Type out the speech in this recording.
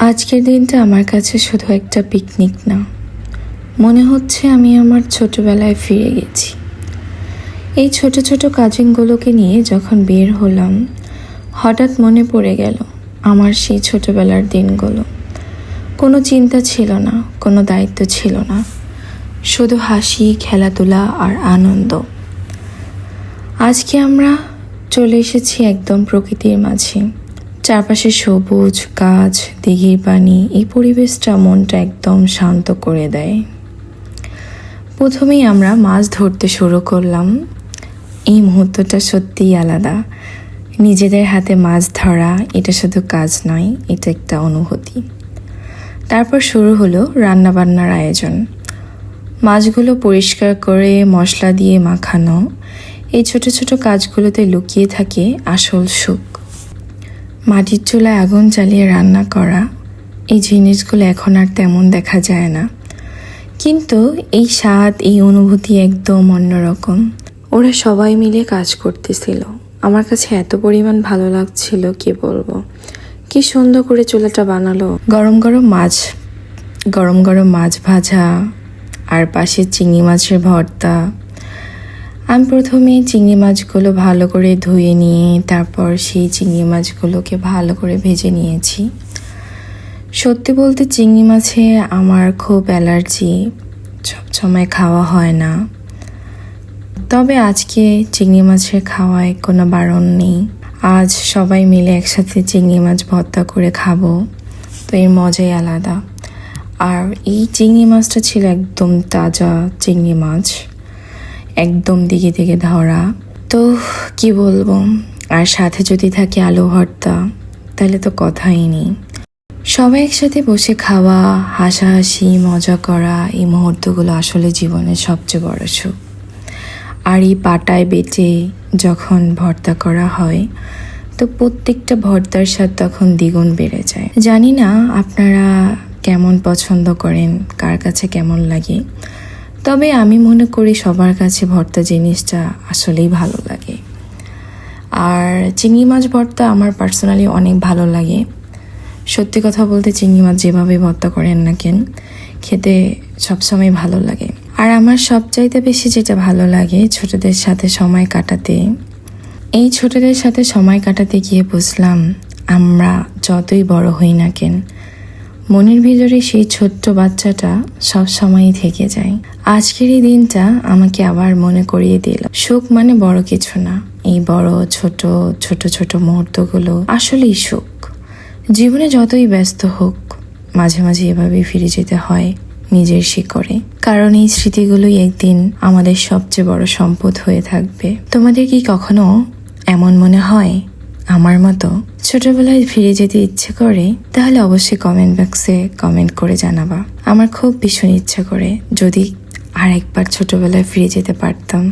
আজকের দিনটা আমার কাছে শুধু একটা পিকনিক না, মনে হচ্ছে আমি আমার ছোটবেলায় ফিরে গেছি। এই ছোট ছোট কাজিনগুলোকে নিয়ে যখন বের হলাম, হঠাৎ মনে পড়ে গেল আমার সেই ছোটবেলার দিনগুলো। কোনো চিন্তা ছিল না, কোনো দায়িত্ব ছিল না, শুধু হাসি, খেলাধুলা আর আনন্দ। আজকে আমরা চলে এসেছি একদম প্রকৃতির মাঝে। চারপাশে সবুজ গাছ, দিঘির পানি, এই পরিবেশটা মনটা একদম শান্ত করে দেয়। প্রথমেই আমরা মাছ ধরতে শুরু করলাম। এই মুহূর্তটা সত্যিই আলাদা। নিজেদের হাতে মাছ ধরা এটা শুধু কাজ নয়, এটা একটা অনুভূতি। তারপর শুরু হলো রান্নাবান্নার আয়োজন। মাছগুলো পরিষ্কার করে মশলা দিয়ে মাখানো, এই ছোট ছোট কাজগুলোতে লুকিয়ে থাকে আসল সুখ। মাটির চুলায় আগুন জ্বালিয়ে রান্না করা, এই জিনিসগুলো এখন আর তেমন দেখা যায় না, কিন্তু এই স্বাদ, এই অনুভূতি একদম অন্যরকম। ওরা সবাই মিলে কাজ করতেছিল, আমার কাছে এত পরিমাণ ভালো লাগছিল কি বলবো। কি সুন্দর করে চুলাটা বানালো। গরম গরম মাছ ভাজা, আর পাশে চিংড়ি মাছের ভর্তা। আমি প্রথমে চিংড়ি মাছগুলো ভালো করে ধুয়ে নিয়ে তারপর সেই চিংড়ি মাছগুলোকে ভালো করে ভেজে নিয়েছি। সত্যি বলতে চিংড়ি মাছে আমার খুব অ্যালার্জি, সবসময় খাওয়া হয় না। তবে আজকে চিংড়ি মাছের খাওয়ায় কোনো বারণ নেই। আজ সবাই মিলে একসাথে চিংড়ি মাছ ভর্তা করে খাবো, তো এর মজাই আলাদা। আর এই চিংড়ি মাছটা ছিল একদম তাজা চিংড়ি মাছ, একদম দিকে থেকে ধরা। তো কি বলবো, আর সাথে যদি থাকে আলু ভর্তা, তাহলে তো কথাই নেই। সবাই একসাথে বসে খাওয়া, হাসাহাসি, মজা করা, এই মুহূর্তগুলো আসলে জীবনের সবচেয়ে বড় সুখ। আর এই পাটায় বেটে যখন ভর্তা করা হয়, তো প্রত্যেকটা ভর্তার স্বাদ তখন দ্বিগুণ বেড়ে যায়। জানি না আপনারা কেমন পছন্দ করেন, কার কাছে কেমন লাগে, তবে আমি মনে করি সবার কাছে ভর্তা জিনিসটা আসলেই ভালো লাগে। আর চিংড়ি মাছ ভর্তা আমার পার্সোনালি অনেক ভালো লাগে। সত্যি কথা বলতে চিংড়ি মাছ যেভাবে ভর্তা করেন না কেন, খেতে সবসময় ভালো লাগে। আর আমার সবচাইতে বেশি যেটা ভালো লাগে ছোটদের সাথে সময় কাটাতে। এই ছোটদের সাথে সময় কাটাতে গিয়ে বুঝলাম, আমরা যতই বড় হই না কেন, মনের ভিতরে সেই ছোট্ট বাচ্চাটা সব সময়ই থেকে যায়। আজকের এই দিনটা আমাকে আবার মনে করিয়ে দিল, সুখ মানে বড় কিছু না, এই বড় ছোট ছোট ছোট মুহূর্তগুলো আসলেই সুখ। জীবনে যতই ব্যস্ত হোক, মাঝে মাঝে এভাবে ফিরে যেতে হয় নিজের শিকড়ে, কারণ এই স্মৃতিগুলোই একদিন আমাদের সবচেয়ে বড় সম্পদ হয়ে থাকবে। তোমাদের কি কখনো এমন মনে হয় আমার মতো ছোটবেলায় ফিরে যেতে ইচ্ছে করে? তাহলে অবশ্যই কমেন্ট বক্সে কমেন্ট করে জানাবা। আমার খুব ভীষণ ইচ্ছে করে যদি আর একবার ছোটবেলায় ফিরে যেতে পারতাম।